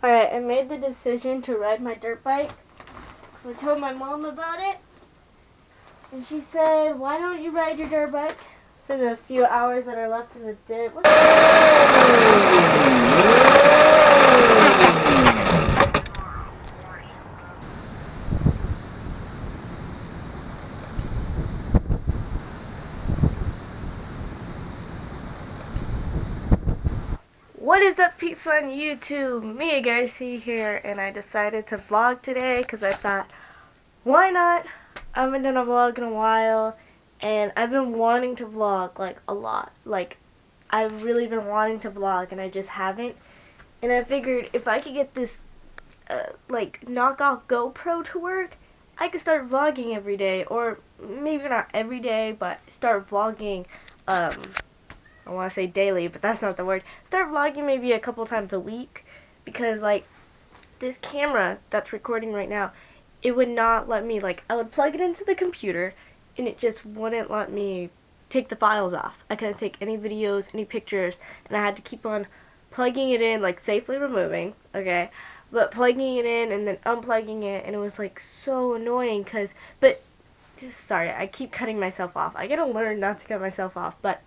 Alright, I made the decision to ride my dirt bike. So I told my mom about it. And she said, why don't you ride your dirt bike for the few hours that are left in the day? What is up, peeps on YouTube? Me, Garcia here, and I decided to vlog today because I thought, why not? I haven't done a vlog in a while, and I've been wanting to vlog, like, a lot. Like, I've really been wanting to vlog, and I just haven't. And I figured if I could get this, like, knockoff GoPro to work, I could start vlogging every day, or maybe not every day, but start vlogging, I want to say daily, but that's not the word. Start vlogging maybe a couple times a week, because, like, this camera that's recording right now, it would not let me, like, I would plug it into the computer, and it just wouldn't let me take the files off. I couldn't take any videos, any pictures, and I had to keep on plugging it in, like, safely removing, okay, but plugging it in and then unplugging it, and it was, like, so annoying, sorry, I keep cutting myself off. I gotta learn not to cut myself off, but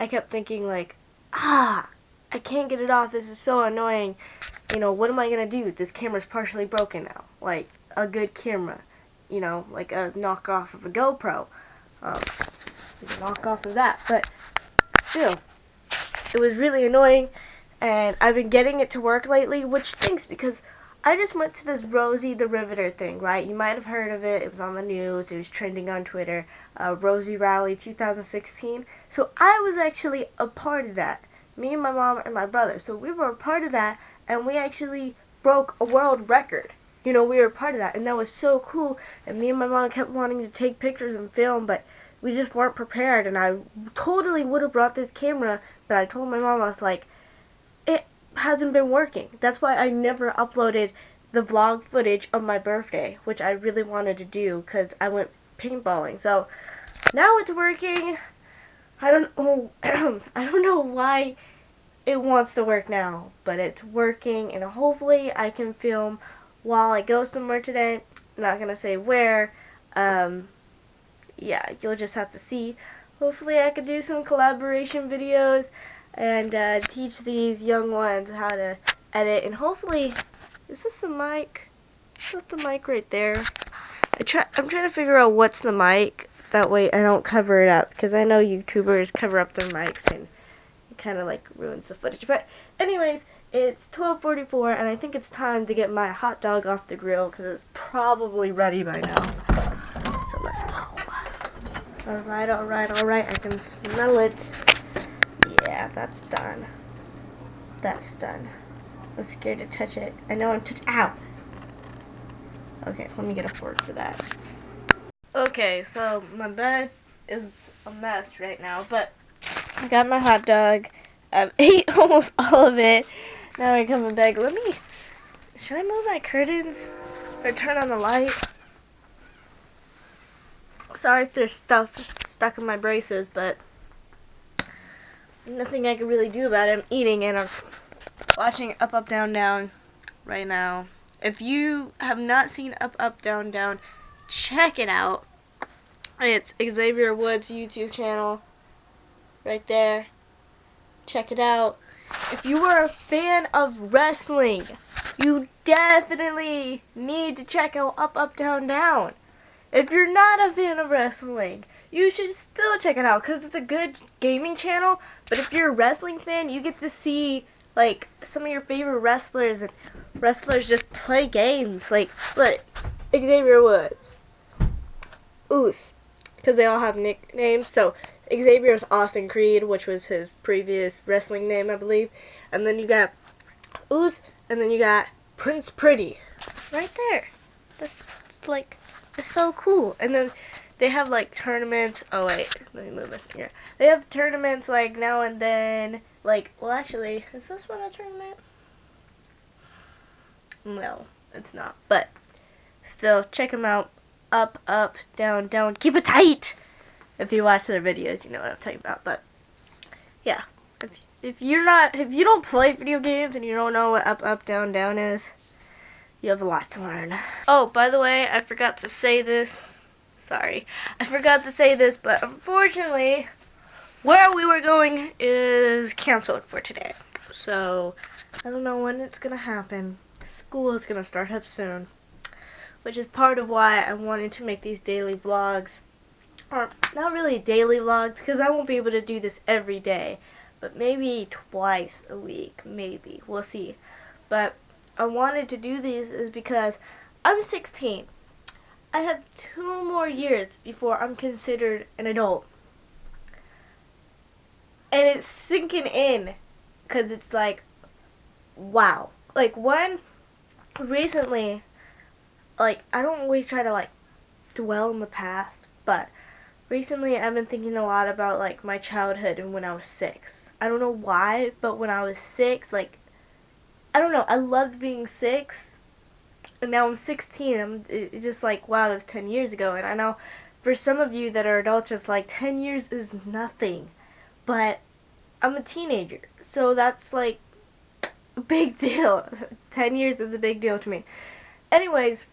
I kept thinking, like, I can't get it off. This is so annoying. You know, what am I going to do? This camera's partially broken now. Like, a good camera. You know, like a knockoff of a GoPro. A knockoff of that. But still, it was really annoying. And I've been getting it to work lately, which stinks because I just went to this Rosie the Riveter thing, right? You might have heard of it. It was on the news. It was trending on Twitter. Rosie Rally 2016. So I was actually a part of that. Me and my mom and my brother. So we were a part of that, and we actually broke a world record. You know, we were a part of that, and that was so cool. And me and my mom kept wanting to take pictures and film, but we just weren't prepared. And I totally would have brought this camera, but I told my mom, I was like, it hasn't been working. That's why I never uploaded the vlog footage of my birthday, which I really wanted to do because I went paintballing. So now it's working. I don't know I don't know why it wants to work now, but it's working, and hopefully I can film while I go somewhere today. I'm not gonna say where. Yeah, you'll just have to see. Hopefully I can do some collaboration videos and teach these young ones how to edit, and hopefully, is this the mic? Is that the mic right there? I'm trying to figure out what's the mic, that way I don't cover it up, because I know YouTubers cover up their mics and it kind of like ruins the footage. But anyways, it's 12:44 and I think it's time to get my hot dog off the grill because it's probably ready by now. So let's go. Alright, I can smell it. Yeah, that's done. That's done. I'm scared to touch it. I know I'm ow! Okay, let me get a fork for that. Okay, so my bed is a mess right now, but I got my hot dog. I've ate almost all of it. Now we're coming back. Should I move my curtains or turn on the light? Sorry if there's stuff stuck in my braces, but nothing I can really do about it. I'm eating and I'm watching Up, Up, Down, Down right now. If you have not seen Up, Up, Down, Down, check it out. It's Xavier Woods' YouTube channel right there. Check it out. If you are a fan of wrestling, you definitely need to check out Up, Up, Down, Down. If you're not a fan of wrestling, you should still check it out because it's a good gaming channel. But if you're a wrestling fan, you get to see like some of your favorite wrestlers, and wrestlers just play games. Like, look, Xavier Woods, Oos, because they all have nicknames. So Xavier's Austin Creed, which was his previous wrestling name, I believe. And then you got Oos, and then you got Prince Pretty, right there. That's like, it's so cool. And then they have like tournaments. Oh wait, let me move my finger. They have tournaments like now and then. Like, well, actually, is this one a tournament? No, it's not. But still, check them out. Up, up, down, down. Keep it tight. If you watch their videos, you know what I'm talking about. But yeah, if you don't play video games and you don't know what up, up, down, down is, you have a lot to learn. Oh, by the way, I forgot to say this. Sorry. I forgot to say this, but unfortunately, where we were going is canceled for today. So, I don't know when it's going to happen. School is going to start up soon, which is part of why I wanted to make these daily vlogs. Or, not really daily vlogs, because I won't be able to do this every day. But maybe twice a week, maybe. We'll see. But I wanted to do these is because I'm 16. I have 2 more years before I'm considered an adult. And it's sinking in because it's like, wow. Like, recently, like, I don't always try to, like, dwell in the past, but recently I've been thinking a lot about, like, my childhood and when I was 6. I don't know why, but when I was 6, like, I don't know, I loved being 6, and now I'm 16. It's just like, wow, that's 10 years ago, and I know for some of you that are adults, it's like 10 years is nothing, but I'm a teenager, so that's like a big deal. 10 years is a big deal to me. Anyways,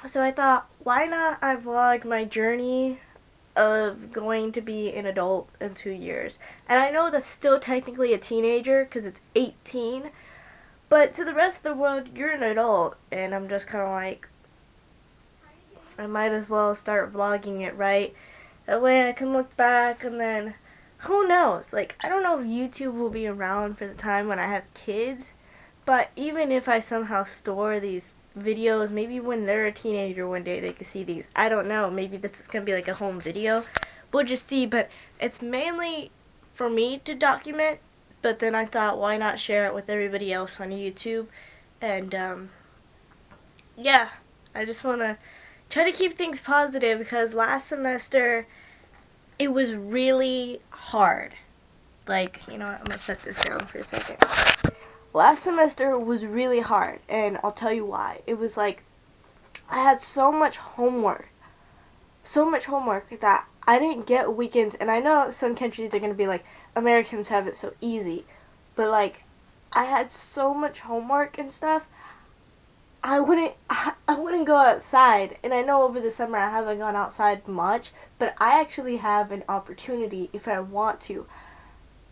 so I thought, why not I vlog my journey of going to be an adult in 2 years. And I know that's still technically a teenager because it's 18, but to the rest of the world, you're an adult, and I'm just kind of like, I might as well start vlogging it, right? That way I can look back, and then, who knows? Like, I don't know if YouTube will be around for the time when I have kids, but even if I somehow store these videos, maybe when they're a teenager one day they can see these. I don't know. Maybe this is going to be like a home video. We'll just see, but it's mainly for me to document. But then I thought, why not share it with everybody else on YouTube? And, yeah, I just want to try to keep things positive because last semester, it was really hard. Like, you know what, I'm going to set this down for a second. Last semester was really hard, and I'll tell you why. It was like, I had so much homework that I didn't get weekends, and I know some countries are going to be like, Americans have it so easy, but like, I had so much homework and stuff, I wouldn't go outside, and I know over the summer I haven't gone outside much, but I actually have an opportunity if I want to.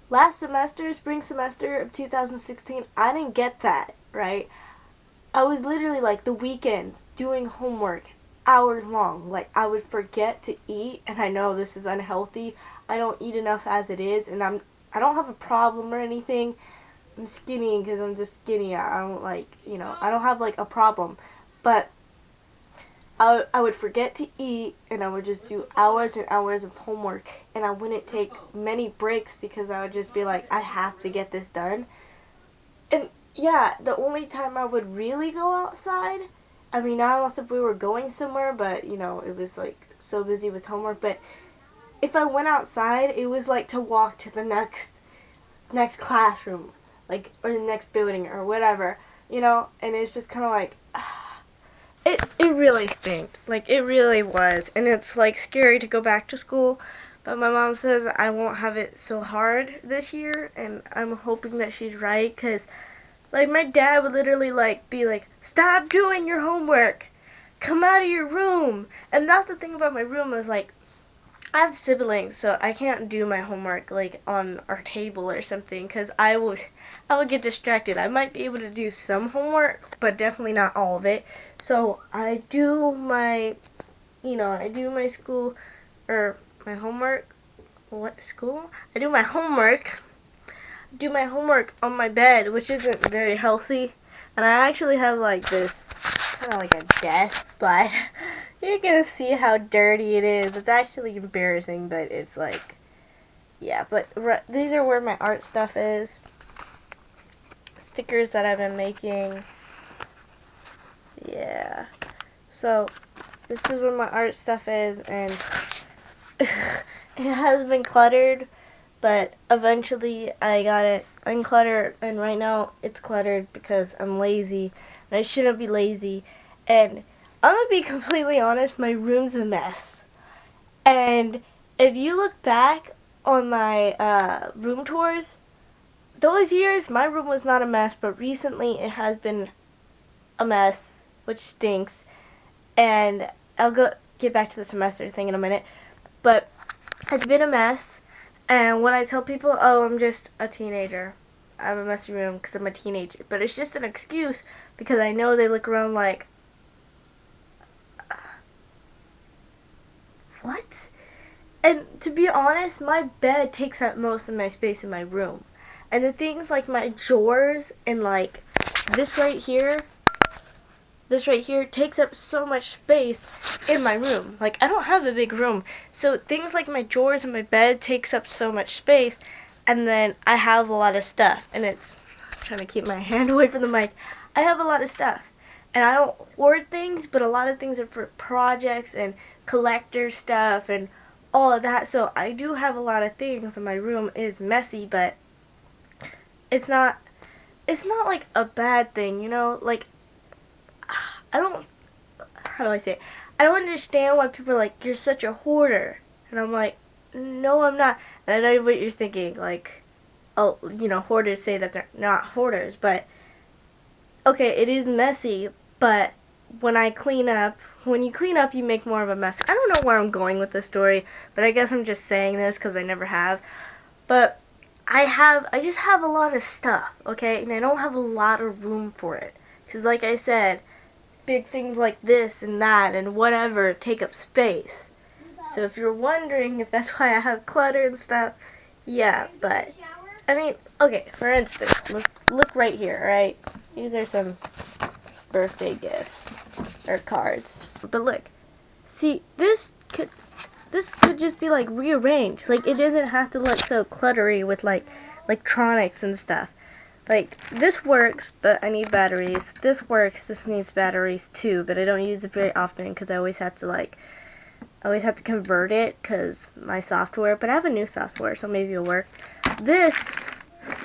Last semester, spring semester of 2016, I didn't get that, right? I was literally like the weekends doing homework hours long. Like, I would forget to eat, and I know this is unhealthy. I don't eat enough as it is, and I don't have a problem or anything. I'm skinny because I'm just skinny. I don't like, you know, I don't have like a problem. But I would forget to eat, and I would just do hours and hours of homework, and I wouldn't take many breaks because I would just be like, I have to get this done. And yeah, the only time I would really go outside, I mean, not unless if we were going somewhere, but you know, it was like so busy with homework, but if I went outside, it was like to walk to the next classroom, like, or the next building or whatever, you know, and it's just kind of like, It really stinked. Like, it really was. And it's, like, scary to go back to school. But my mom says I won't have it so hard this year. And I'm hoping that she's right. Because, like, my dad would literally, like, be like, stop doing your homework. Come out of your room. And that's the thing about my room is, like, I have siblings. So I can't do my homework, like, on our table or something. Because I would get distracted. I might be able to do some homework. But definitely not all of it. So I do my, I do my school, or my homework, what, school? I do my homework on my bed, which isn't very healthy, and I actually have like this, kind of like a desk, but you can see how dirty it is. It's actually embarrassing, but it's like, yeah, but these are where my art stuff is, stickers that I've been making. Yeah, so this is where my art stuff is, and it has been cluttered, but eventually I got it uncluttered, and right now it's cluttered because I'm lazy, and I shouldn't be lazy, and I'm gonna be completely honest, my room's a mess, and if you look back on my room tours, those years, my room was not a mess, but recently it has been a mess, which stinks. And I'll get back to the semester thing in a minute. But it's been a mess. And when I tell people, oh, I'm just a teenager, I have a messy room because I'm a teenager. But it's just an excuse because I know they look around like, what? And to be honest, my bed takes up most of my space in my room. And the things like my drawers and like this right here takes up so much space in my room. Like, I don't have a big room. So things like my drawers and my bed takes up so much space. And then I have a lot of stuff. And I'm trying to keep my hand away from the mic. I have a lot of stuff. And I don't hoard things, but a lot of things are for projects and collector stuff and all of that. So I do have a lot of things, and my room is messy, but it's not like a bad thing, you know? Like, I don't, how do I say it? I don't understand why people are like, you're such a hoarder. And I'm like, no, I'm not. And I know what you're thinking, like, oh, you know, hoarders say that they're not hoarders, but okay, it is messy, but when you clean up, you make more of a mess. I don't know where I'm going with this story, but I guess I'm just saying this because I never have. But I just have a lot of stuff, okay? And I don't have a lot of room for it. Because like I said, big things like this and that and whatever take up space. So if you're wondering if that's why I have clutter and stuff, yeah, but, I mean, okay, for instance, look right here, right? These are some birthday gifts or cards. But look, see, this could just be like rearranged. Like, it doesn't have to look so cluttery with like electronics and stuff. Like, this works, but I need batteries. This works, this needs batteries too, but I don't use it very often because I always have to convert it because my software, but I have a new software, so maybe it'll work. This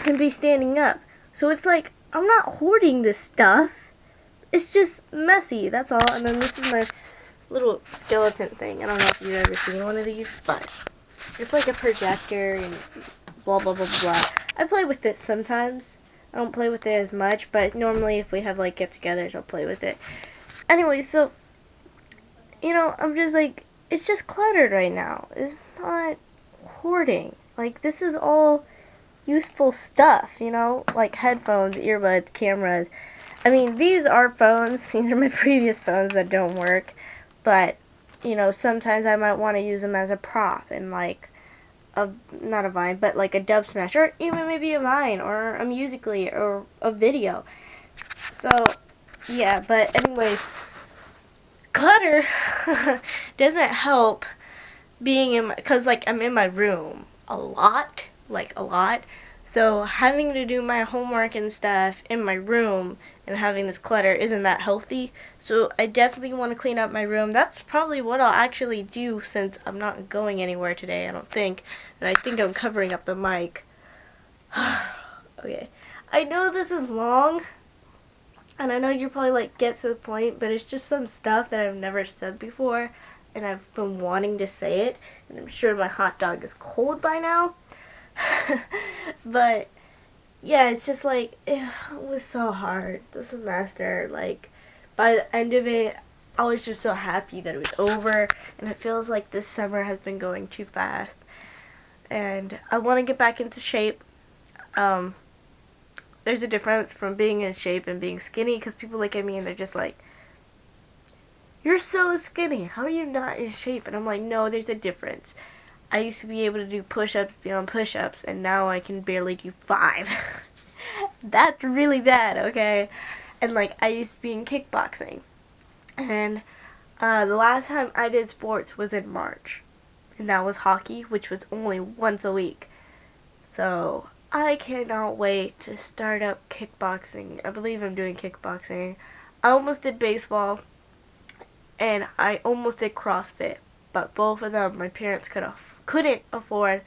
can be standing up. So it's like, I'm not hoarding this stuff. It's just messy, that's all. And then this is my little skeleton thing. I don't know if you've ever seen one of these, but it's like a projector and blah, blah, blah, blah. I play with it sometimes. I don't play with it as much, but normally if we have like get-togethers, I'll play with it. Anyway, so, you know, I'm just like, it's just cluttered right now. It's not hoarding. Like, this is all useful stuff, you know, like headphones, earbuds, cameras. I mean, these are phones. These are my previous phones that don't work. But, you know, sometimes I might want to use them as a prop in like not a Vine, but like a dub smash, or even maybe a Vine, or a Musical.ly, or a video. So, yeah, but anyways, clutter doesn't help being in my, because like I'm in my room a lot, so having to do my homework and stuff in my room and having this clutter isn't that healthy. So I definitely want to clean up my room. That's probably what I'll actually do since I'm not going anywhere today, I don't think. And I think I'm covering up the mic. Okay. I know this is long, and I know you're probably like, get to the point, but it's just some stuff that I've never said before, and I've been wanting to say it, and I'm sure my hot dog is cold by now. But yeah, it's just like, it was so hard, the semester. Like, by the end of it, I was just so happy that it was over, and it feels like this summer has been going too fast, and I want to get back into shape. There's a difference from being in shape and being skinny, because people look at me and they're just like, you're so skinny, how are you not in shape? And I'm like, no, there's a difference. I used to be able to do push-ups beyond push-ups, and now I can barely do 5. That's really bad, okay? And like, I used to be in kickboxing, and the last time I did sports was in March, and that was hockey, which was only once a week. So I cannot wait to start up kickboxing. I believe I'm doing kickboxing. I almost did baseball, and I almost did CrossFit, but both of them my parents couldn't afford.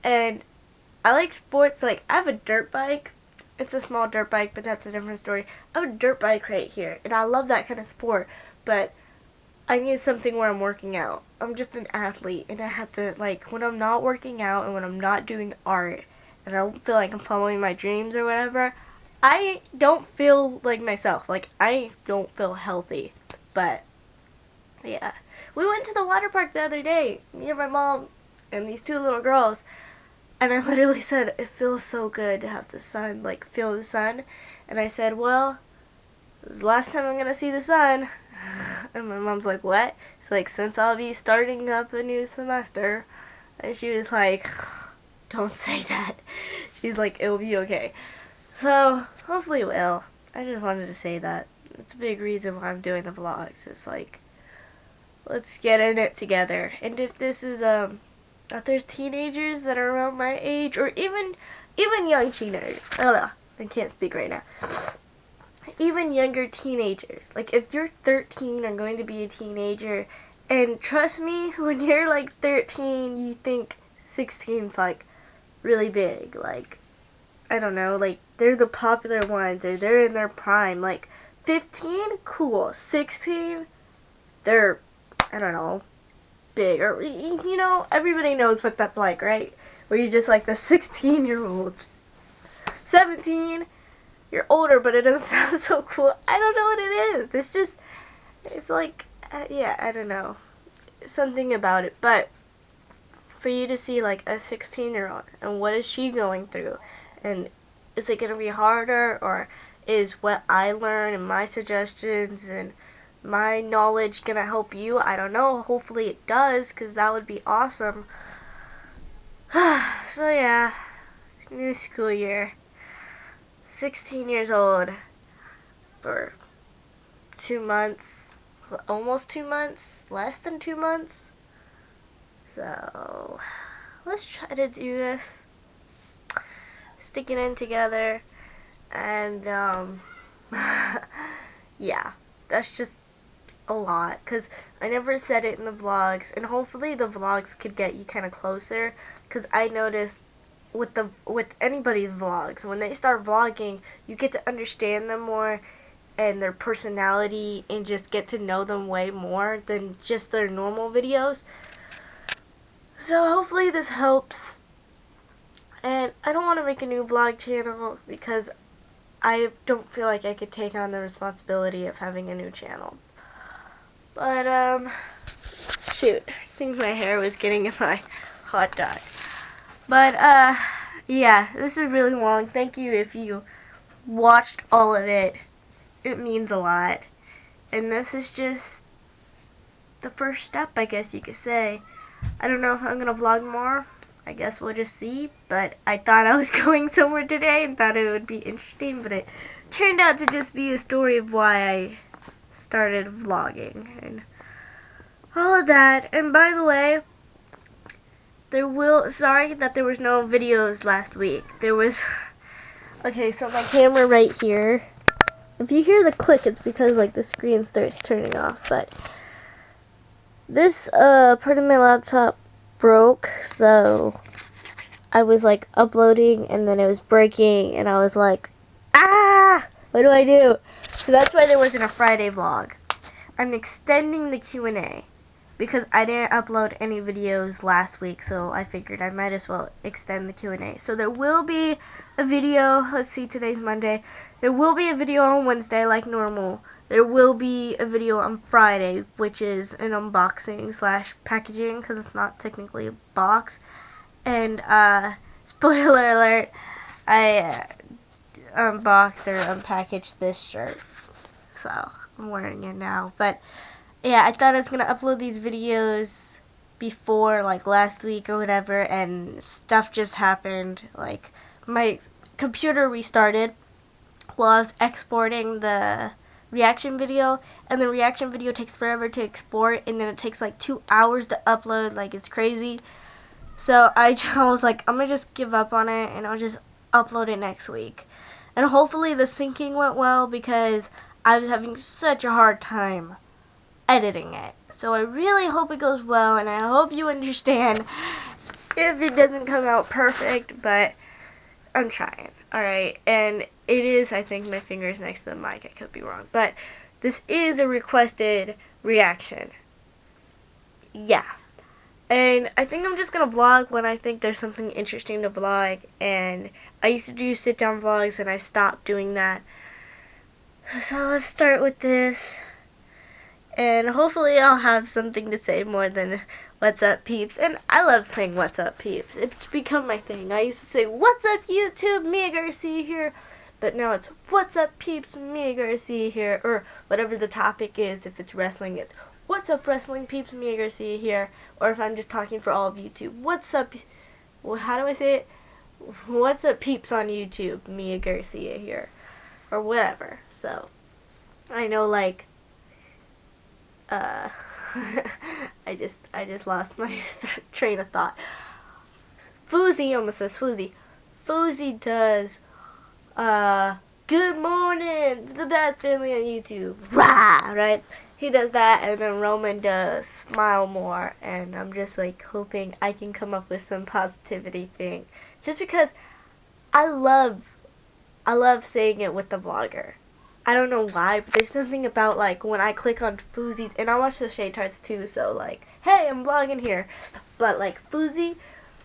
And I like sports. Like, I have a dirt bike. It's a small dirt bike, but that's a different story. I have a dirt bike right here, and I love that kind of sport, but I need something where I'm working out. I'm just an athlete, and I have to, like, when I'm not working out and when I'm not doing art, and and I don't feel like I'm following my dreams or whatever, I don't feel like myself. Like, I don't feel healthy. But, yeah. We went to the water park the other day, me and my mom and these two little girls, and I literally said, it feels so good to have the sun, like, feel the sun. And I said, well, this is the last time I'm going to see the sun. And my mom's like, what? It's like, since I'll be starting up a new semester. And she was like, don't say that. She's like, it will be okay. So, hopefully it will. I just wanted to say that. It's a big reason why I'm doing the vlogs. It's like, let's get in it together. And if this is, if there's teenagers that are around my age, or even young teenagers, I don't know, I can't speak right now. Even younger teenagers, like if you're 13 or going to be a teenager, and trust me, when you're like 13, you think 16's like really big, like, I don't know, like they're the popular ones, or they're in their prime. Like 15, cool. 16, they're, I don't know, big, or, you know, everybody knows what that's like, right? Where you're just like the 16-year-olds. 17, you're older, but it doesn't sound so cool. I don't know what it is. It's just, it's like, yeah, I don't know. Something about it. But for you to see like a 16-year-old and what is she going through, and is it going to be harder, or is what I learn and my suggestions and my knowledge going to help you? I don't know. Hopefully it does, because that would be awesome. So yeah, new school year. 16 years old for 2 months, almost 2 months, less than 2 months. So let's try to do this, stick it in together, and yeah, that's just a lot, because I never said it in the vlogs, and hopefully the vlogs could get you kind of closer, because I noticed with anybody's vlogs, when they start vlogging, you get to understand them more and their personality, and just get to know them way more than just their normal videos. So hopefully this helps. And I don't want to make a new vlog channel because I don't feel like I could take on the responsibility of having a new channel. But shoot, I think my hair was getting in my hot dog. But, yeah, this is really long. Thank you if you watched all of it. It means a lot. And this is just the first step, I guess you could say. I don't know if I'm going to vlog more. I guess we'll just see. But I thought I was going somewhere today and thought it would be interesting. But it turned out to just be a story of why I started vlogging and all of that. And by the way, sorry that there was no videos last week. There was, okay, so my camera right here, if you hear the click, it's because like the screen starts turning off. But this part of my laptop broke, so I was like uploading and then it was breaking, and I was like, ah, what do I do? So that's why there wasn't a Friday vlog. I'm extending the Q&A because I didn't upload any videos last week, so I figured I might as well extend the Q&A. So there will be a video, let's see, today's Monday. There will be a video on Wednesday like normal. There will be a video on Friday, which is an unboxing slash packaging, because it's not technically a box. And, spoiler alert, I unboxed or unpackaged this shirt. So, I'm wearing it now. But, yeah, I thought I was going to upload these videos before, like, last week or whatever, and stuff just happened. Like, my computer restarted while I was exporting the reaction video, and the reaction video takes forever to export, and then it takes, like, 2 hours to upload. Like, it's crazy. So, I was like, I'm going to just give up on it, and I'll just upload it next week. And hopefully the syncing went well, because I was having such a hard time editing it. So I really hope it goes well, and I hope you understand if it doesn't come out perfect, but I'm trying. Alright, and it is, I think my finger's next to the mic, I could be wrong, but this is a requested reaction. Yeah. And I think I'm just going to vlog when I think there's something interesting to vlog. And I used to do sit-down vlogs, and I stopped doing that. So let's start with this. And hopefully I'll have something to say more than what's up, peeps. And I love saying what's up, peeps. It's become my thing. I used to say, what's up, YouTube? Mia Garcia here. But now it's, what's up, peeps? Mia Garcia here. Or whatever the topic is. If it's wrestling, it's, what's up, wrestling peeps? Mia Garcia here. Or if I'm just talking for all of YouTube, what's up? Well, how do I say it? What's up, peeps on YouTube? Mia Garcia here. Or whatever. So, I know, like, I just lost my train of thought. Fousey almost says Fousey. Fousey does, good morning, the best family on YouTube. Rah! Right? He does that, and then Roman does smile more, and I'm just like hoping I can come up with some positivity thing. Just because I love saying it with the vlogger. I don't know why, but there's something about, like, when I click on Fousey, and I watch the Shade Tarts too, so, like, hey, I'm vlogging here. But, like, Fousey,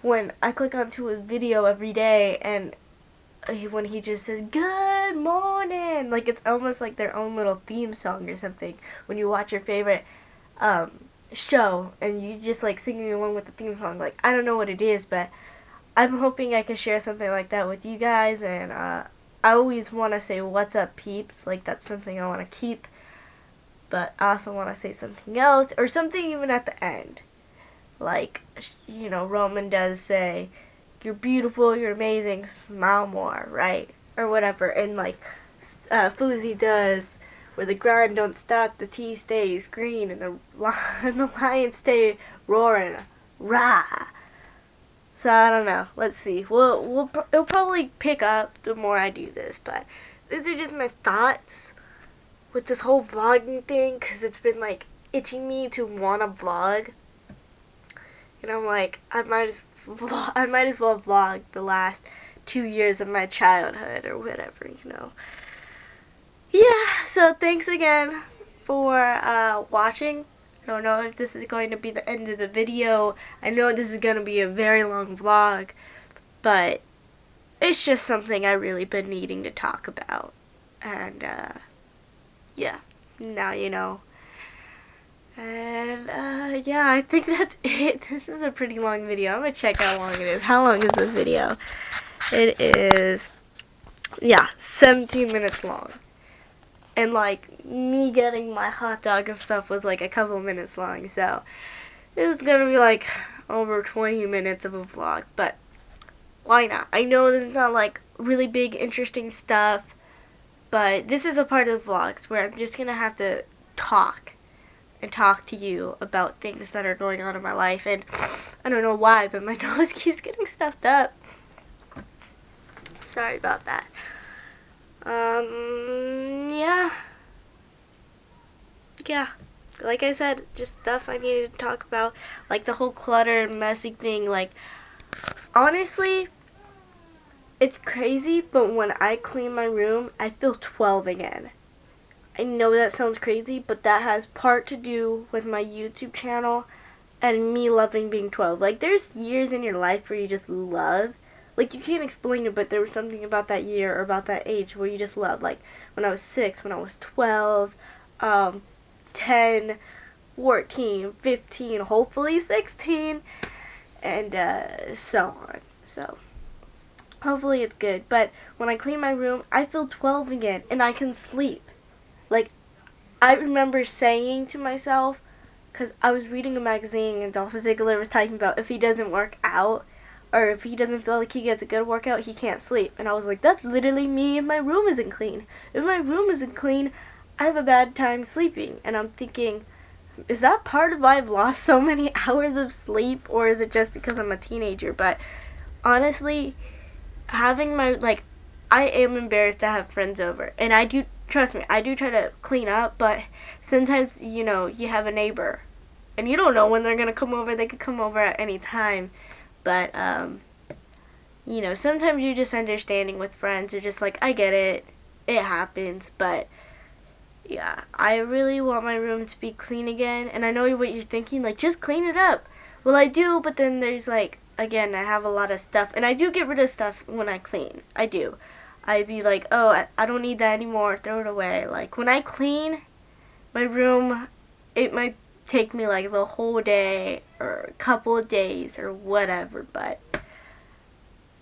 when I click onto his video every day, and when he just says, good morning, like, it's almost like their own little theme song or something. When you watch your favorite show, and you just, like, singing along with the theme song, like, I don't know what it is, but I'm hoping I can share something like that with you guys, and, I always want to say, what's up, peeps? Like, that's something I want to keep. But I also want to say something else. Or something even at the end. Like, you know, Roman does say, you're beautiful, you're amazing, smile more, right? Or whatever. And, like, Fousey does, where the grind don't stop, the tea stays green, and the lions stay roaring. Rah! So I don't know. Let's see. It'll probably pick up the more I do this, but these are just my thoughts with this whole vlogging thing, because it's been like itching me to want to vlog. And I'm like, I might as well vlog the last 2 years of my childhood or whatever, you know. Yeah. So thanks again for watching. I don't know if this is going to be the end of the video. I know this is going to be a very long vlog, but it's just something I've really been needing to talk about. And, yeah, now you know. And, yeah, I think that's it. This is a pretty long video. I'm going to check how long it is. How long is this video? It is, yeah, 17 minutes long. And, like, me getting my hot dog and stuff was, like, a couple minutes long. So, it was going to be, like, over 20 minutes of a vlog. But, why not? I know this is not, like, really big, interesting stuff. But this is a part of the vlogs where I'm just going to have to talk. And talk to you about things that are going on in my life. And, I don't know why, but my nose keeps getting stuffed up. Sorry about that. Yeah, like I said, just stuff I needed to talk about, like the whole clutter and messy thing. Like, honestly, it's crazy, but when I clean my room, I feel 12 again. I know that sounds crazy, but that has part to do with my YouTube channel and me loving being 12. Like, there's years in your life where you just love. Like, you can't explain it, but there was something about that year or about that age where you just love. Like, when I was 6, when I was 12, 10, 14, 15, hopefully 16, and so on. So, hopefully it's good. But when I clean my room, I feel 12 again, and I can sleep. Like, I remember saying to myself, because I was reading a magazine and Dolph Ziggler was talking about if he doesn't work out, or if he doesn't feel like he gets a good workout, he can't sleep. And I was like, that's literally me if my room isn't clean. If my room isn't clean, I have a bad time sleeping. And I'm thinking, is that part of why I've lost so many hours of sleep, or is it just because I'm a teenager? But honestly, having my, like, I am embarrassed to have friends over. And I do, trust me, I do try to clean up, but sometimes, you know, you have a neighbor. And you don't know when they're going to come over. They could come over at any time. But, you know, sometimes you're just understanding with friends. You're just like, I get it. It happens. But, yeah, I really want my room to be clean again. And I know what you're thinking. Like, just clean it up. Well, I do, but then there's like, again, I have a lot of stuff, and I do get rid of stuff when I clean. I do. I'd be like, oh, I don't need that anymore, throw it away. Like, when I clean my room, it might take me like the whole day or a couple of days or whatever, but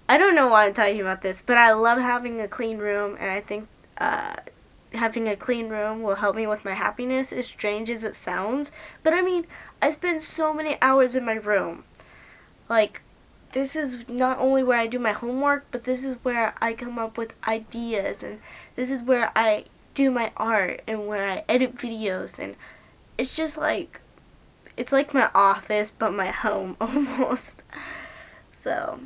I don't know why I'm talking about this, but I love having a clean room, and I think having a clean room will help me with my happiness, as strange as it sounds. But I mean, I spend so many hours in my room. Like, this is not only where I do my homework, but this is where I come up with ideas, and this is where I do my art, and where I edit videos, and it's just like, it's like my office, but my home, almost. So,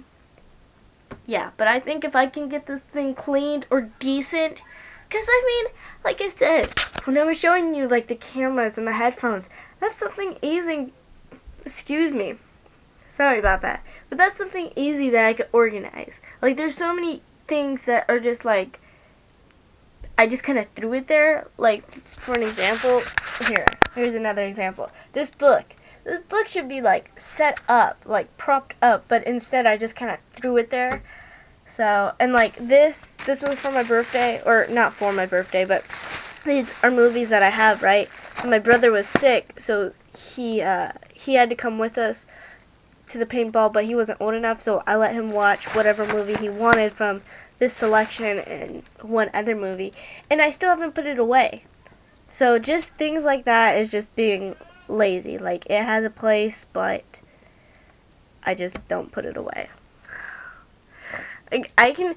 yeah, but I think if I can get this thing cleaned or decent, because I mean, like I said, when I was showing you like the cameras and the headphones, that's something easy, excuse me, sorry about that, but that's something easy that I could organize. Like, there's so many things that are just like, I just kind of threw it there. Like, for an example, here's another example. This book should be like set up, like propped up, but instead I just kind of threw it there. So, and like this was for my birthday, or not for my birthday, but these are movies that I have, right? And my brother was sick, so he had to come with us to the paintball, but he wasn't old enough, so I let him watch whatever movie he wanted from this selection and one other movie, and I still haven't put it away. So just things like that is just being lazy. Like, it has a place, but I just don't put it away. Like, I can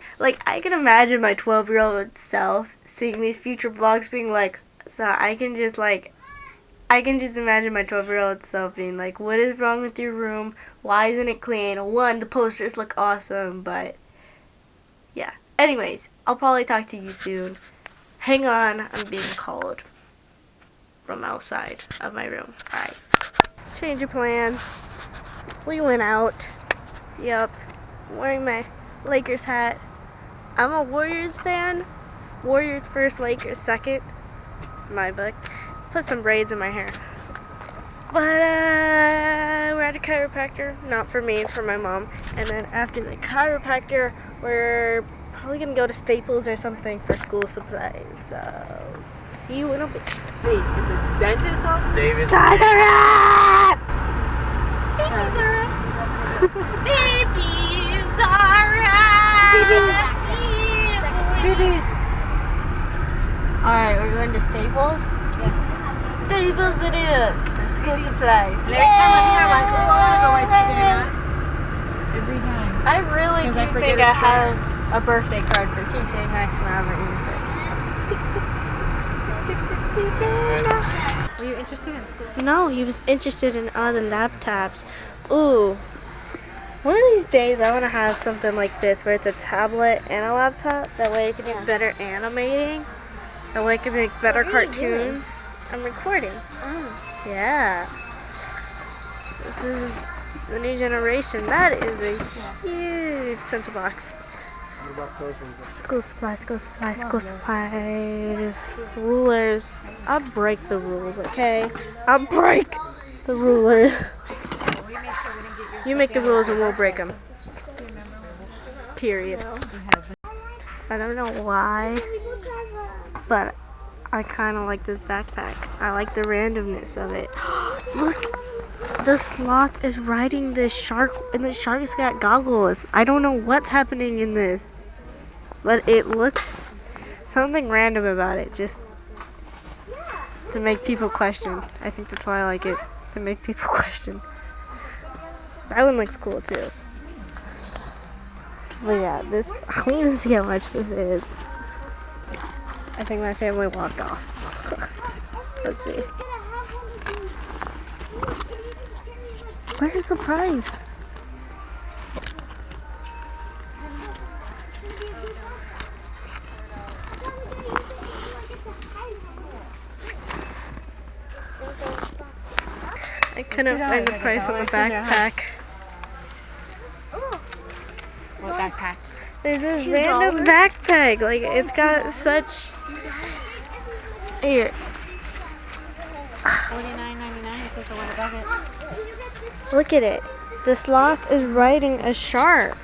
imagine my 12-year-old self seeing these future vlogs being like, so I can just imagine my 12-year-old self being like, what is wrong with your room? Why isn't it clean? One, the posters look awesome, but yeah. Anyways, I'll probably talk to you soon. Hang on, I'm being called from outside of my room. Alright. Change of plans. We went out. Yep. I'm wearing my Lakers hat. I'm a Warriors fan. Warriors first, Lakers second. In my book. Put some braids in my hair. But we're at a chiropractor. Not for me, for my mom. And then after the chiropractor, we're probably gonna go to Staples or something for school supplies. So see you in a bit. Wait, it's a dentist office? Davis. Toys R Us! Babies are us. Babies R Us! Babies. Alright, we're going to Staples? Yes. Staples it is for school supplies. And every time I'm here, I'm like, oh, I want to go buy TJ Maxx. Every time. I really Because do I forget think it's I have a birthday card for TJ Maxx and I haven't used it. Were you interested in school? No, he was interested in other laptops. Ooh. One of these days I want to have something like this where it's a tablet and a laptop. That way I can do better animating. That way I can make better cartoons. I'm recording. Oh. Yeah. This is the new generation. That is a huge pencil box. What about clothes? School supplies, school supplies, school supplies. Rulers. I'll break the rules, okay? I'll break the rulers. You make the rules and we'll break them. Period. I don't know why, but I kind of like this backpack. I like the randomness of it. Look, the sloth is riding the shark, and the shark's got goggles. I don't know what's happening in this, but it looks something random about it, just to make people question. I think that's why I like it, to make people question. That one looks cool too. But yeah, this, I want to see how much this is. I think my family walked off. Let's see. Where's the price? I couldn't find the price on the backpack. What backpack? There's this random backpack. Like, it's got such. Here. $49.99. is the one above it. Look at it. The sloth is riding a shark.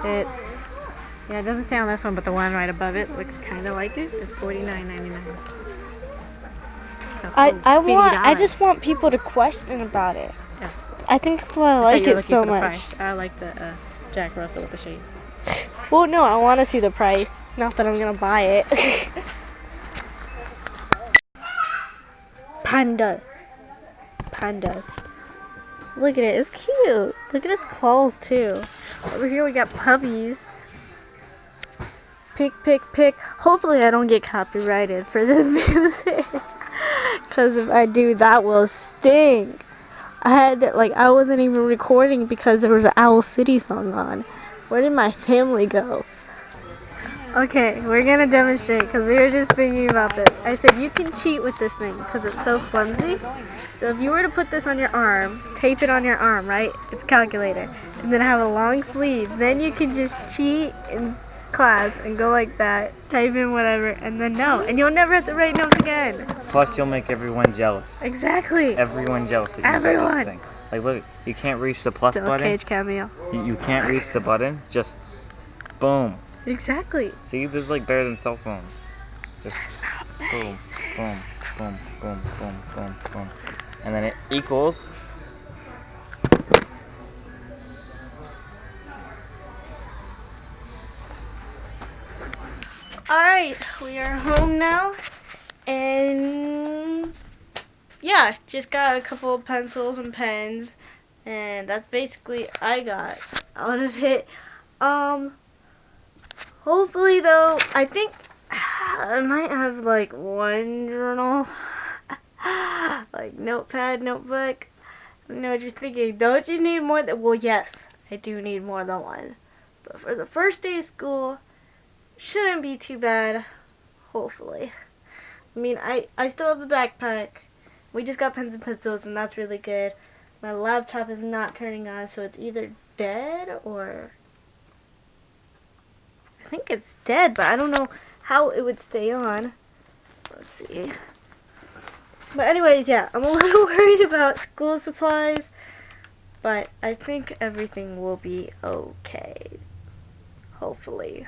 It's yeah, it doesn't say on this one, but the one right above it looks kind of like it. It's $49.99. So I just want people to question about it. Yeah. I think that's why I like it so much. Price. I like the Jack Russell with the shade. Well, no, I want to see the price. Not that I'm gonna buy it. Pandas. Look at it. It's cute. Look at his claws too. Over here we got puppies. Pick. Hopefully I don't get copyrighted for this music. Because if I do, that will stink. I wasn't even recording because there was an Owl City song on. Where did my family go? Okay, we're going to demonstrate because we were just thinking about this. I said you can cheat with this thing because it's so flimsy. So if you were to put this on your arm, tape it on your arm, right? It's calculated. And then have a long sleeve. Then you can just cheat in class and go like that, type in whatever, and then no. And you'll never have to write notes again. Plus, you'll make everyone jealous. Exactly. Everyone jealous that you got this thing. Like, look, you can't reach the plus button. Cage cameo. You can't reach the button. Just boom. Exactly. See, this is like better than cell phones. Just boom, boom, boom, boom, boom, boom, boom, and then it equals. Alright, we are home now, and yeah, just got a couple of pencils and pens, and that's basically I got out of it. Hopefully though, I think I might have like one journal, like notepad, notebook. I know what you're thinking, don't you need more than, well yes, I do need more than one, but for the first day of school, shouldn't be too bad, hopefully. I mean, I still have a backpack. We just got pens and pencils, and that's really good. My laptop is not turning on, so it's either dead or... I think it's dead, but I don't know how it would stay on. Let's see. But anyways, yeah, I'm a little worried about school supplies, but I think everything will be okay. Hopefully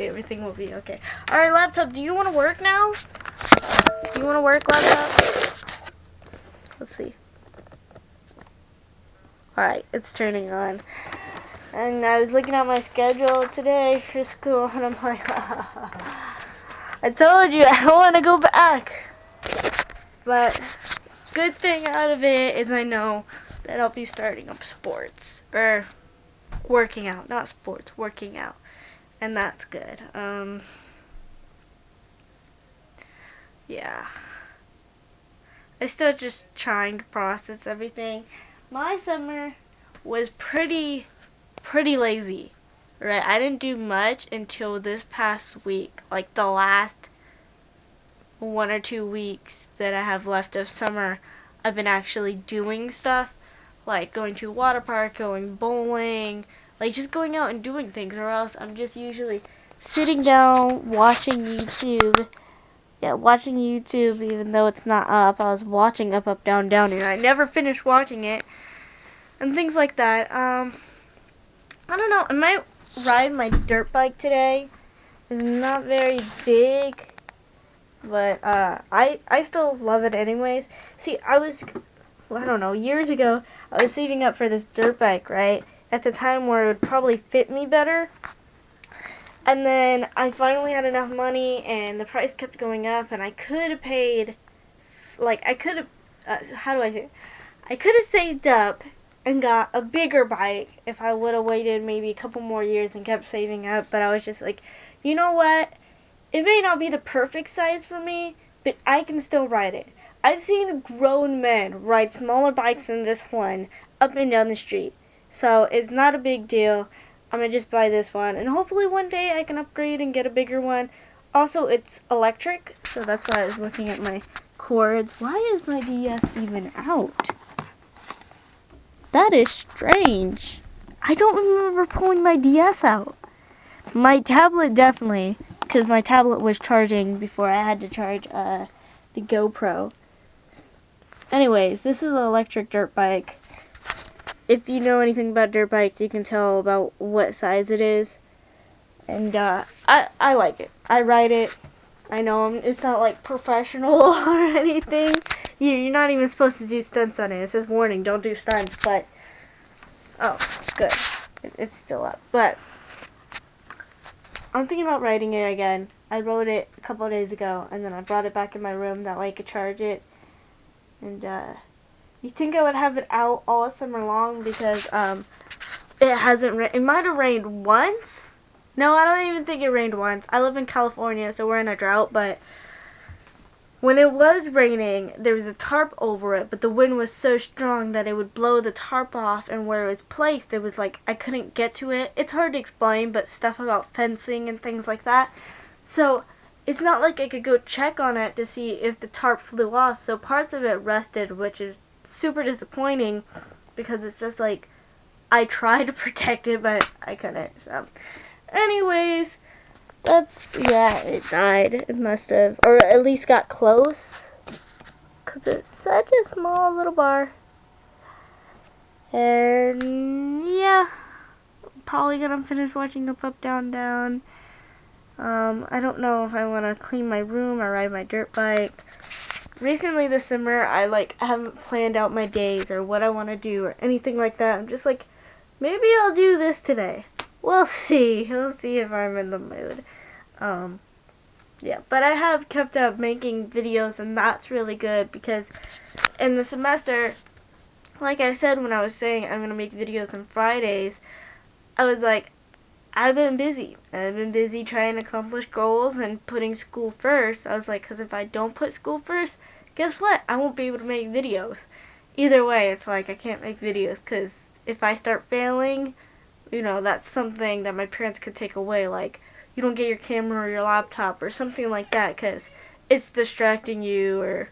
everything will be okay. Alright, laptop, do you want to work now? Do you want to work, laptop? Let's see. Alright, it's turning on. And I was looking at my schedule today for school, and I'm like, I told you, I don't want to go back. But good thing out of it is I know that I'll be starting up sports. Or working out, not sports, working out. And that's good. Yeah. I'm still just trying to process everything. My summer was pretty lazy, right? I didn't do much until this past week, like the last 1 or 2 weeks that I have left of summer. I've been actually doing stuff, like going to a water park, going bowling, like just going out and doing things, or else I'm just usually sitting down watching YouTube. Yeah, watching YouTube even though it's not up. I was watching Up, Down, Down, and I never finished watching it. And things like that. I don't know. I might ride my dirt bike today. It's not very big, but I still love it anyways. See, I don't know, years ago, I was saving up for this dirt bike, right? At the time where it would probably fit me better. And then I finally had enough money, and the price kept going up, and I could have paid, like, I could have saved up and got a bigger bike if I would have waited maybe a couple more years and kept saving up. But I was just like, you know what? It may not be the perfect size for me, but I can still ride it. I've seen grown men ride smaller bikes than this one up and down the street. So it's not a big deal. I'm going to just buy this one. And hopefully one day I can upgrade and get a bigger one. Also, it's electric. So that's why I was looking at my cords. Why is my DS even out? That is strange. I don't remember pulling my DS out. My tablet definitely. Because my tablet was charging before I had to charge the GoPro. Anyways, this is an electric dirt bike. If you know anything about dirt bikes, you can tell about what size it is. And I like it. I ride it. I know it's not like professional or anything. You're not even supposed to do stunts on it. It says warning, don't do stunts. But, oh, good. It's still up. But I'm thinking about riding it again. I rode it a couple of days ago, and then I brought it back in my room. That way I could charge it. And you think I would have it out all summer long because it hasn't it might have rained once. No, I don't even think it rained once. I live in California, so we're in a drought, but when it was raining, there was a tarp over it, but the wind was so strong that it would blow the tarp off, and where it was placed, it was like I couldn't get to it. It's hard to explain, but stuff about fencing and things like that. So it's not like I could go check on it to see if the tarp flew off, so parts of it rusted, which is super disappointing because it's just like I tried to protect it, but I couldn't. So anyways, it died. It must have, or at least got close, because it's such a small little bar. And yeah, probably gonna finish watching Up Up Down Down. I don't know if I want to clean my room or ride my dirt bike. Recently this summer, I haven't planned out my days or what I want to do or anything like that. I'm just like, maybe I'll do this today. We'll see. We'll see if I'm in the mood. Yeah, but I have kept up making videos, and that's really good because in the semester, like I said when I was saying I'm going to make videos on Fridays, I was like, I've been busy. I've been busy trying to accomplish goals and putting school first. I was like, because if I don't put school first, guess what? I won't be able to make videos. Either way, it's like I can't make videos because if I start failing, that's something that my parents could take away. Like, you don't get your camera or your laptop or something like that because it's distracting you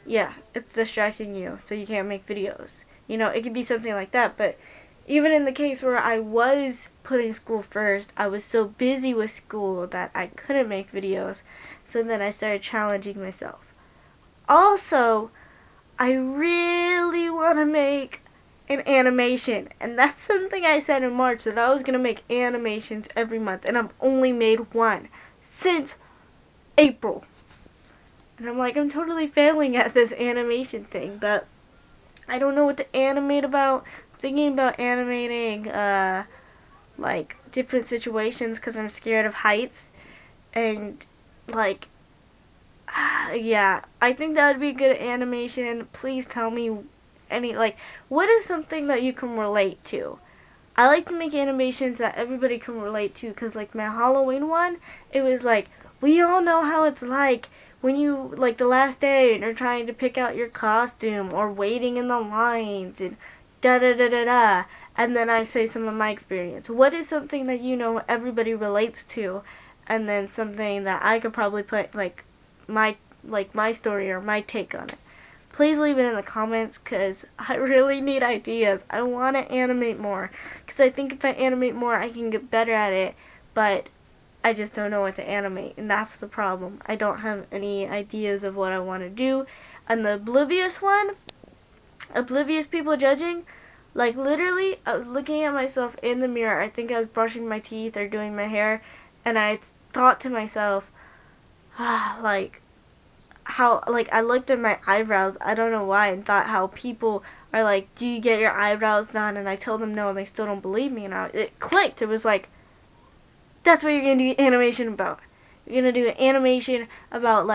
it's distracting you so you can't make videos. It could be something like that, but even in the case where I was putting school first, I was so busy with school that I couldn't make videos, so then I started challenging myself. Also, I really want to make an animation, and that's something I said in March, that I was going to make animations every month, and I've only made one since April. And I'm like, I'm totally failing at this animation thing, but I don't know what to animate about. Thinking about animating different situations because I'm scared of heights, and yeah, I think that would be a good animation. Please tell me what is something that you can relate to. I like to make animations that everybody can relate to because my Halloween one, it was we all know how it's like when you the last day and you're trying to pick out your costume or waiting in the lines and da da da da da, and then I say some of my experience. What is something that everybody relates to, and then something that I could probably put my story or my take on it. Please leave it in the comments because I really need ideas. I want to animate more because I think if I animate more I can get better at it, but I just don't know what to animate, and that's the problem. I don't have any ideas of what I want to do. And the oblivious one, oblivious people judging, literally I was looking at myself in the mirror. I think I was brushing my teeth or doing my hair, and I thought to myself, how I looked at my eyebrows, I don't know why, and thought how people are like, do you get your eyebrows done? And I told them no, and they still don't believe me, and it clicked. It was like, that's what you're going to do animation about. You're going to do an animation about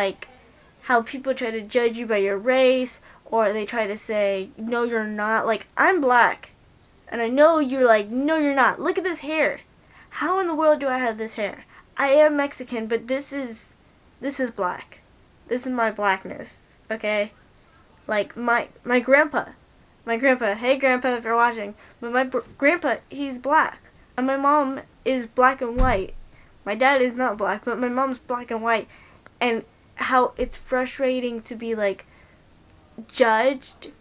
how people try to judge you by your race, or they try to say, no you're not. I'm black, and I know you're no you're not. Look at this hair. How in the world do I have this hair? I am Mexican, but this is black. This is my blackness, okay? My grandpa, hey grandpa if you're watching, but my grandpa, he's black. And my mom is black and white. My dad is not black, but my mom's black and white. And how it's frustrating to be judged,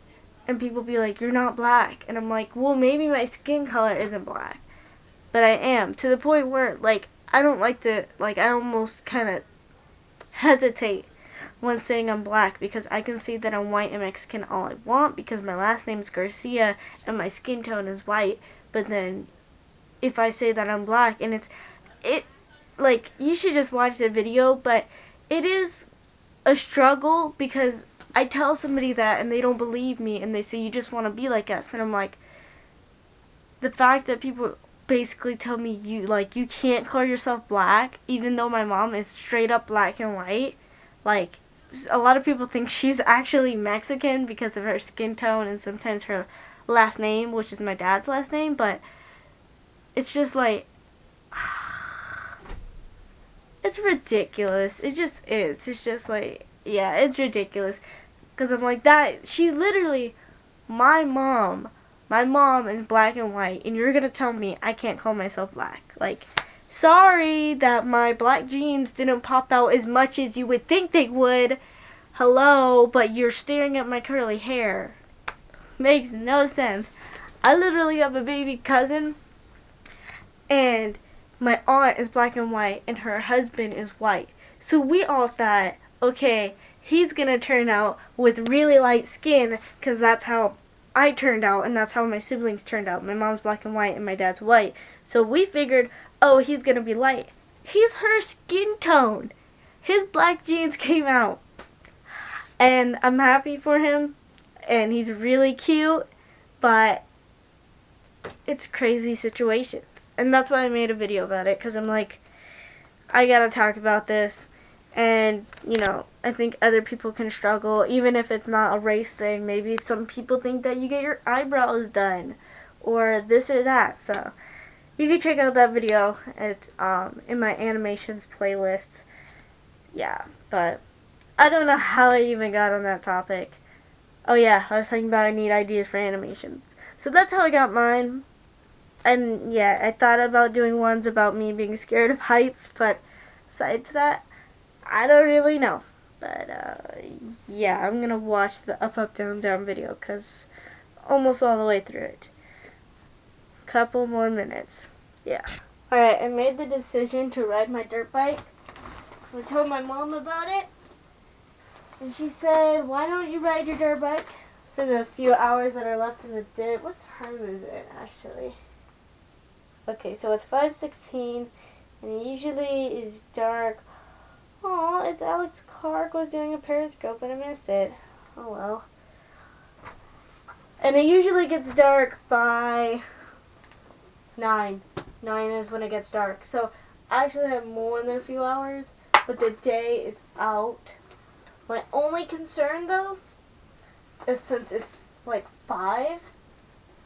and people be like, you're not black. And I'm like, well, maybe my skin color isn't black, but I am. To the point where I don't like to, I almost kind of hesitate when saying I'm black, because I can say that I'm white and Mexican all I want because my last name is Garcia and my skin tone is white. But then if I say that I'm black, and like, you should just watch the video, but it is a struggle because I tell somebody that and they don't believe me and they say you just want to be like us, and I'm like, the fact that people basically tell me you can't call yourself black, even though my mom is straight up black and white. Like, a lot of people think she's actually Mexican because of her skin tone and sometimes her last name, which is my dad's last name, but it's just like, it's ridiculous. It just is. It's just like, yeah, it's ridiculous. Because I'm like, that, she's literally my mom. My mom is black and white, and you're going to tell me I can't call myself black. Like, sorry that my black jeans didn't pop out as much as you would think they would. Hello, but you're staring at my curly hair. Makes no sense. I literally have a baby cousin, and my aunt is black and white, and her husband is white. So we all thought, okay, he's going to turn out with really light skin, because that's how I turned out, and that's how my siblings turned out. My mom's black and white, and my dad's white. So we figured, oh, he's going to be light. He's her skin tone. His black genes came out. And I'm happy for him, and he's really cute, but it's crazy situations. And that's why I made a video about it, because I'm like, I gotta talk about this. And, you know, I think other people can struggle, even if it's not a race thing. Maybe some people think that you get your eyebrows done, or this or that. So, you can check out that video. It's in my animations playlist. Yeah, but I don't know how I even got on that topic. Oh yeah, I was talking about I need ideas for animations. So that's how I got mine. And yeah, I thought about doing ones about me being scared of heights, but besides that, I don't really know. But yeah, I'm going to watch the up, up, down, down video because almost all the way through it. Couple more minutes. Yeah. Alright, I made the decision to ride my dirt bike. So I told my mom about it. And she said, why don't you ride your dirt bike for the few hours that are left in the day? What time is it, actually? Okay, so it's 5:16, and it usually is dark. Oh, it's Alex Clark was doing a Periscope, and I missed it. Oh, well. And it usually gets dark by 9. 9 is when it gets dark. So I actually have more than a few hours, but the day is out. My only concern, though, is since it's like 5,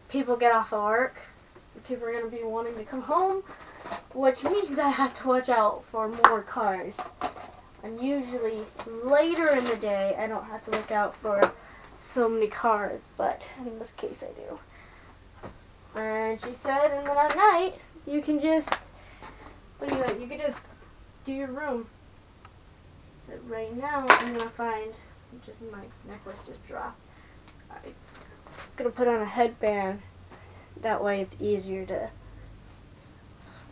people get off of work. People are going to be wanting to come home, which means I have to watch out for more cars. And usually later in the day, I don't have to look out for so many cars, but in this case I do. And she said, and then at night, you can just, you can just do your room. So right now, I'm going to find, my necklace just dropped. I'm going to put on a headband. That way it's easier to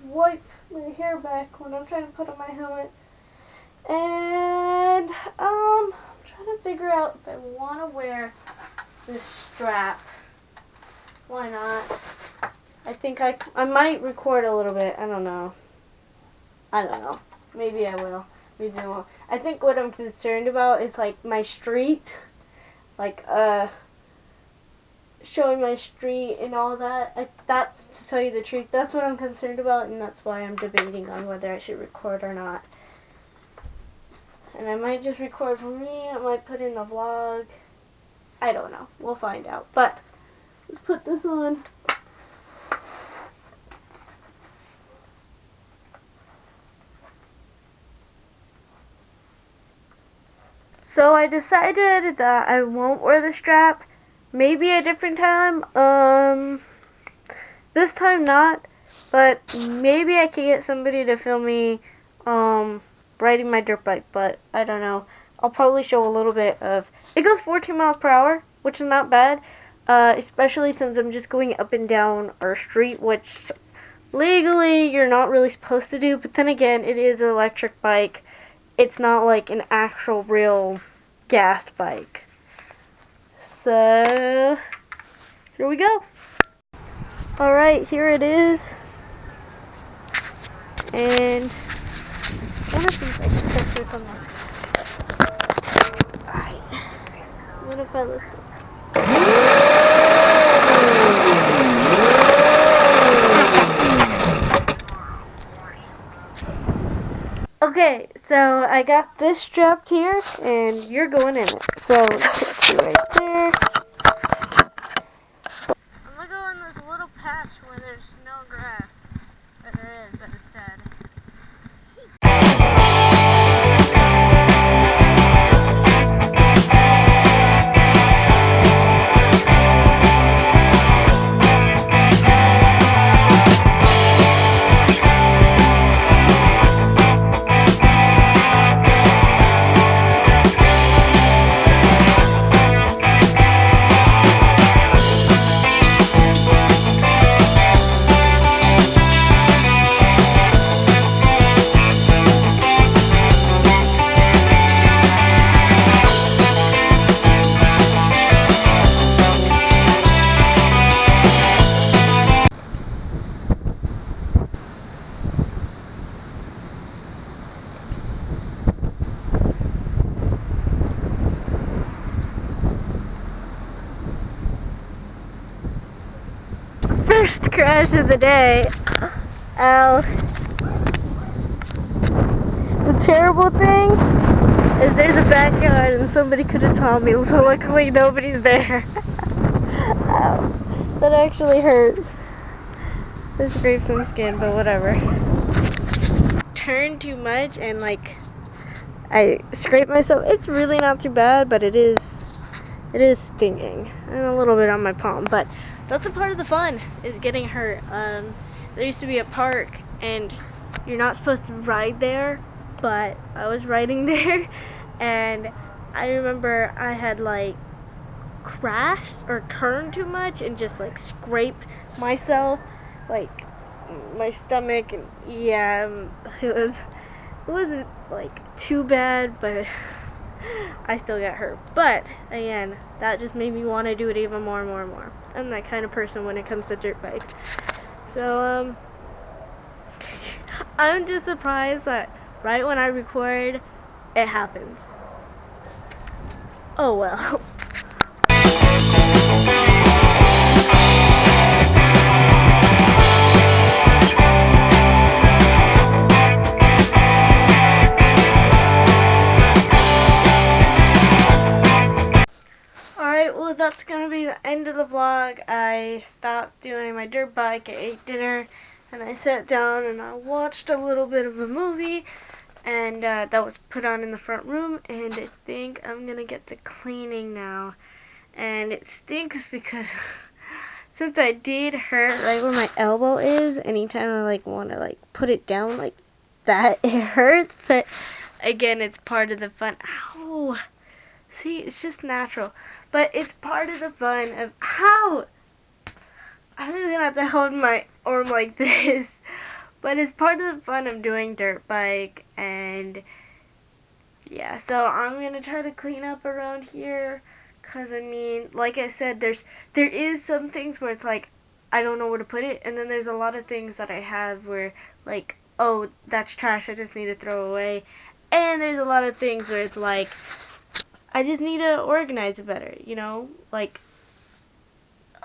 wipe my hair back when I'm trying to put on my helmet. And I'm trying to figure out if I want to wear this strap. Why not? I think I might record a little bit. I don't know. Maybe I will. Maybe I won't. I think what I'm concerned about is like my street. Like showing my street and all that. That's, to tell you the truth, that's what I'm concerned about, and that's why I'm debating on whether I should record or not. And I might just record for me, I might put in a vlog. I don't know. We'll find out. But let's put this on. So I decided that I won't wear the strap. Maybe a different time. This time not. But maybe I could get somebody to film me riding my dirt bike. But I don't know. I'll probably show a little bit of. It goes 14 miles per hour, which is not bad. Especially since I'm just going up and down our street, which legally you're not really supposed to do. But then again, it is an electric bike. it's not like an actual real gas bike. So here we go. Alright, here it is. And I want to see if I can set this on the... Alright. What if I lift it? Okay, so I got this strapped here, and you're going in it. So, put you right there. I'm gonna go in this little patch where there's no grass. Or there is, but it's dead. First crash of the day. Ow. The terrible thing is there's a backyard and somebody could have saw me, but luckily nobody's there. Ow. That actually hurt. This scraped some skin, but whatever. Turned too much and like I scraped myself. It's really not too bad, but it is stinging and a little bit on my palm, but that's a part of the fun, is getting hurt. There used to be a park and you're not supposed to ride there, but I was riding there and I remember I had like crashed or turned too much and just like scraped myself, like my stomach, and yeah, it wasn't like too bad, but I still got hurt. But again, that just made me want to do it even more and more and more. I'm that kind of person when it comes to dirt bikes. So I'm just surprised that right when I record, it happens. Oh well. Alright, well that's gonna be the end of the vlog. I stopped doing my dirt bike, I ate dinner, and I sat down and I watched a little bit of a movie, and that was put on in the front room, and I think I'm gonna get to cleaning now. And it stinks because since I did hurt right where my elbow is, anytime I like want to like put it down like that, it hurts, but again, it's part of the fun. Ow! See, it's just natural. But it's part of the fun of how I'm just gonna have to hold my arm like this. But it's part of the fun of doing dirt bike, and yeah, so I'm gonna try to clean up around here, cause I mean, like I said, there is some things where it's like I don't know where to put it, and then there's a lot of things that I have where like, oh, that's trash, I just need to throw away. And there's a lot of things where it's like I just need to organize it better, you know, like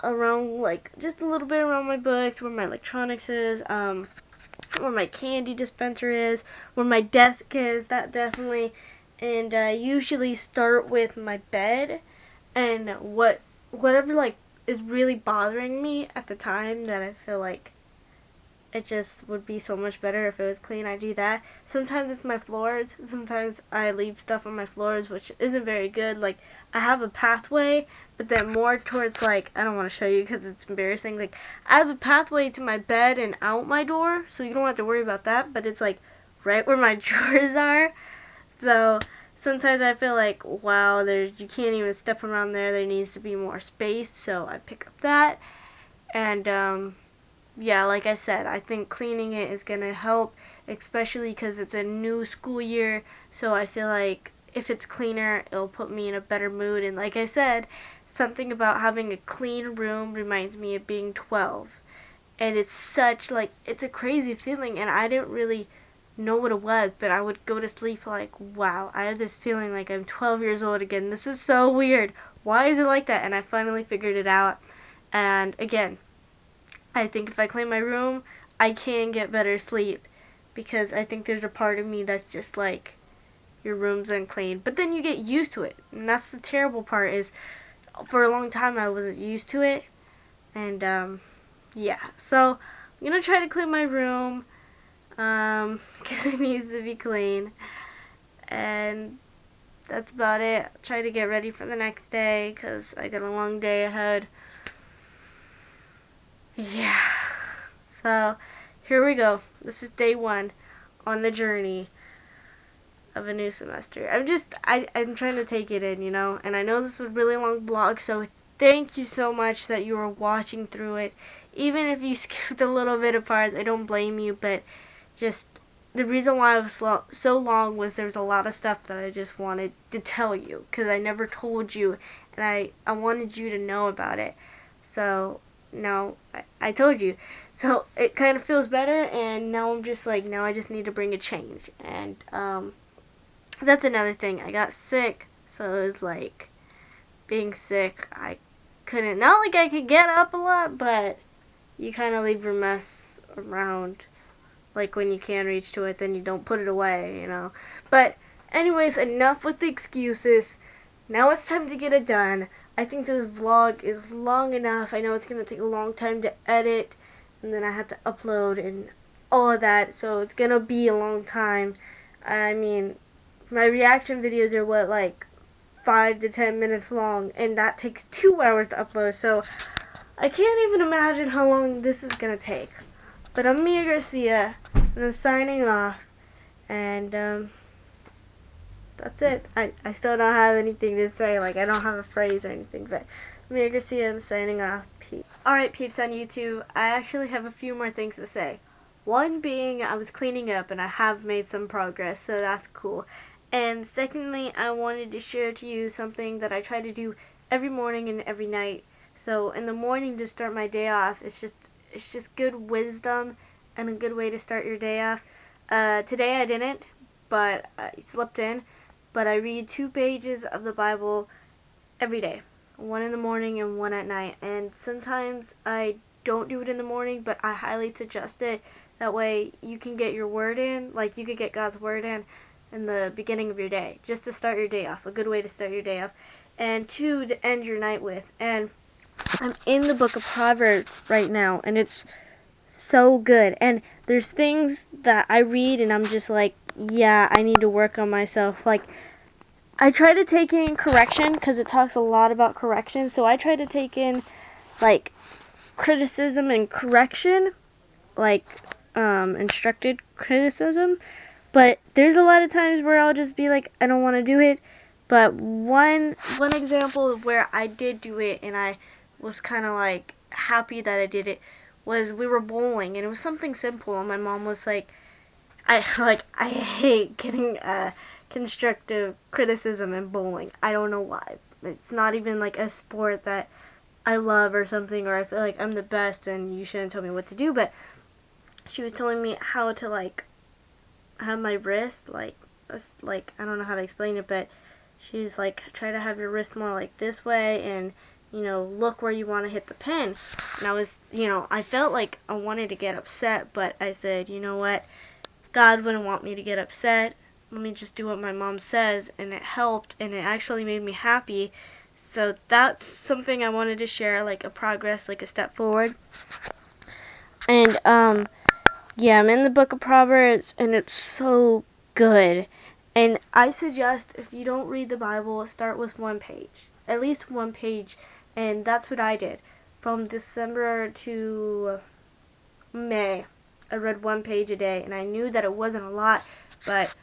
around, like just a little bit around my books, where my electronics is, where my candy dispenser is, where my desk is, that definitely. And I usually start with my bed and whatever like is really bothering me at the time that I feel like it just would be so much better if it was clean. I do that. Sometimes it's my floors. Sometimes I leave stuff on my floors, which isn't very good. Like, I have a pathway, but then more towards, like, I don't want to show you because it's embarrassing. Like, I have a pathway to my bed and out my door, so you don't have to worry about that, but it's, like, right where my drawers are. So sometimes I feel like, wow, you can't even step around there. There needs to be more space, so I pick up that. And, yeah, like I said, I think cleaning it is going to help. especially because it's a new school year. So I feel like if it's cleaner, it'll put me in a better mood. And like I said, something about having a clean room reminds me of being 12. And it's such, like, it's a crazy feeling, and I didn't really know what it was, but I would go to sleep like, wow, I have this feeling like I'm 12 years old again. This is so weird. Why is it like that? And I finally figured it out. And again, I think if I clean my room, I can get better sleep, because I think there's a part of me that's just like, your room's unclean. But then you get used to it, and that's the terrible part, is for a long time I wasn't used to it. And yeah, so I'm gonna try to clean my room, because it needs to be clean, and that's about it. Try to get ready for the next day, because I got a long day ahead. Yeah, so here we go. This is day 1 on the journey of a new semester. I'm trying to take it in, you know, and I know this is a really long vlog, so thank you so much that you are watching through it. Even if you skipped a little bit of parts, I don't blame you, but just the reason why it was so long was there was a lot of stuff that I just wanted to tell you, because I never told you, and I wanted you to know about it. So now I told you. So it kind of feels better, and now I'm just like, now I just need to bring a change. And that's another thing. I got sick, so it was like, being sick, I couldn't, not like I could get up a lot, but you kind of leave your mess around. Like, when you can reach to it, then you don't put it away, you know. But anyways, enough with the excuses. Now it's time to get it done. I think this vlog is long enough. I know it's going to take a long time to edit, and then I have to upload and all of that, so it's going to be a long time. I mean, my reaction videos are what, like 5 to 10 minutes long, and that takes 2 hours to upload, so I can't even imagine how long this is going to take. But I'm Mia Garcia, and I'm signing off, and that's it. I still don't have anything to say, like, I don't have a phrase or anything, but Mia Garcia, I'm signing off. Peace. Alright, peeps on YouTube, I actually have a few more things to say. One being, I was cleaning up, and I have made some progress, so that's cool. And secondly, I wanted to share to you something that I try to do every morning and every night. So in the morning, to start my day off, it's just good wisdom and a good way to start your day off. Today I didn't, but I slept in. But I read 2 pages of the Bible every day, 1 in the morning and 1 at night. And sometimes I don't do it in the morning, but I highly suggest it. That way you can get your word in, like you could get God's word in the beginning of your day, just to start your day off, a good way to start your day off. And 2, to end your night with. And I'm in the book of Proverbs right now, and it's so good. And there's things that I read, and I'm just like, yeah, I need to work on myself. Like, I try to take in correction, because it talks a lot about correction, so I try to take in, like, criticism and correction, like, instructed criticism. But there's a lot of times where I'll just be like, I don't want to do it. But one example of where I did do it, and I was kind of like happy that I did it, was we were bowling, and it was something simple, and my mom was like, I hate getting constructive criticism in bowling. I don't know why. It's not even like a sport that I love or something, or I feel like I'm the best and you shouldn't tell me what to do. But she was telling me how to, like, have my wrist, like I don't know how to explain it, but she was like, try to have your wrist more like this way, and you know, look where you want to hit the pin. And I was, you know, I felt like I wanted to get upset, but I said, you know what, God wouldn't want me to get upset. Let me just do what my mom says. And it helped, and it actually made me happy. So that's something I wanted to share, like a progress, like a step forward. And yeah, I'm in the book of Proverbs, and it's so good. And I suggest, if you don't read the Bible, start with 1 page, at least 1 page. And that's what I did. From December to May, I read 1 page a day, and I knew that it wasn't a lot, but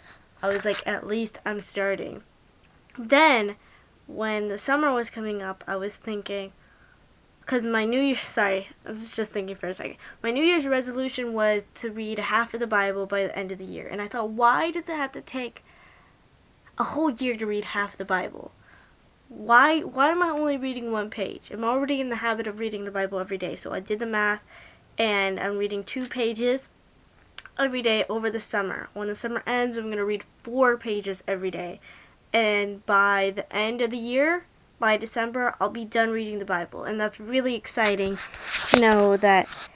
I was like, at least I'm starting. Then, when the summer was coming up, I was thinking, because my New Year's, sorry, I was just thinking for a second. My New Year's resolution was to read half of the Bible by the end of the year. And I thought, why does it have to take a whole year to read half the Bible? Why am I only reading one page? I'm already in the habit of reading the Bible every day. So I did the math, and I'm reading 2 pages every day over the summer. When the summer ends, I'm going to read 4 pages every day. And by the end of the year, by December, I'll be done reading the Bible. And that's really exciting to know that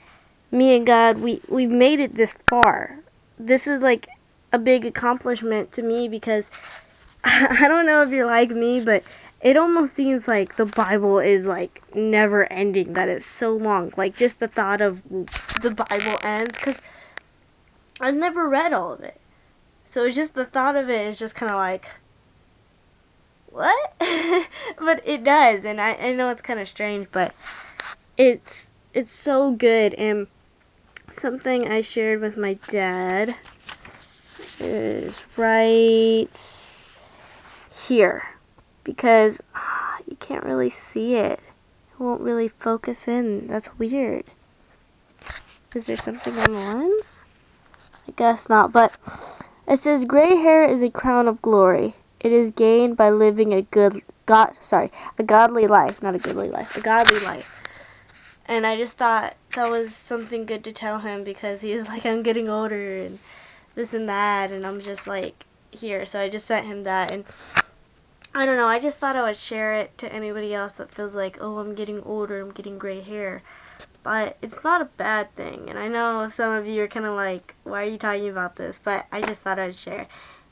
me and God, we've made it this far. This is like a big accomplishment to me because I don't know if you're like me, but it almost seems like the Bible is like never ending, that it's so long. Like just the thought of the Bible ends, because I've never read all of it. So it's just the thought of it is just kind of like, what? But it does, and I know it's kind of strange, but it's so good. And something I shared with my dad is right here, because you can't really see it. It won't really focus in. That's weird. Is there something on the lens? I guess not, but it says gray hair is a crown of glory. It is gained by living a godly life, not a goodly life, a godly life. And I just thought that was something good to tell him, because he was like, I'm getting older and this and that, and I'm just like, here. So I just sent him that, and I don't know, I just thought I would share it to anybody else that feels like, oh, I'm getting older, I'm getting gray hair. But it's not a bad thing, and I know some of you are kind of like, why are you talking about this? But I just thought I'd share.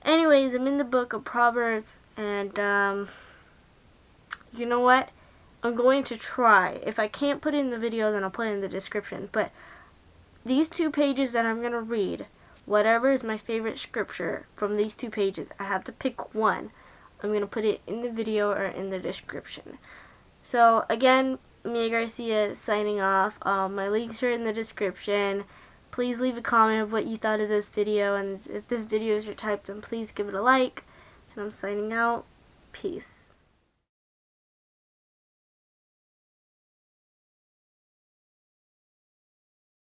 Anyways, I'm in the book of Proverbs, and you know what? I'm going to try. If I can't put it in the video, then I'll put it in the description. But these 2 pages that I'm going to read, whatever is my favorite scripture from these 2 pages, I have to pick one. I'm going to put it in the video or in the description. So, again, Mia Garcia signing off. My links are in the description. Please leave a comment of what you thought of this video, and if this video is your type, then please give it a like. And I'm signing out. Peace.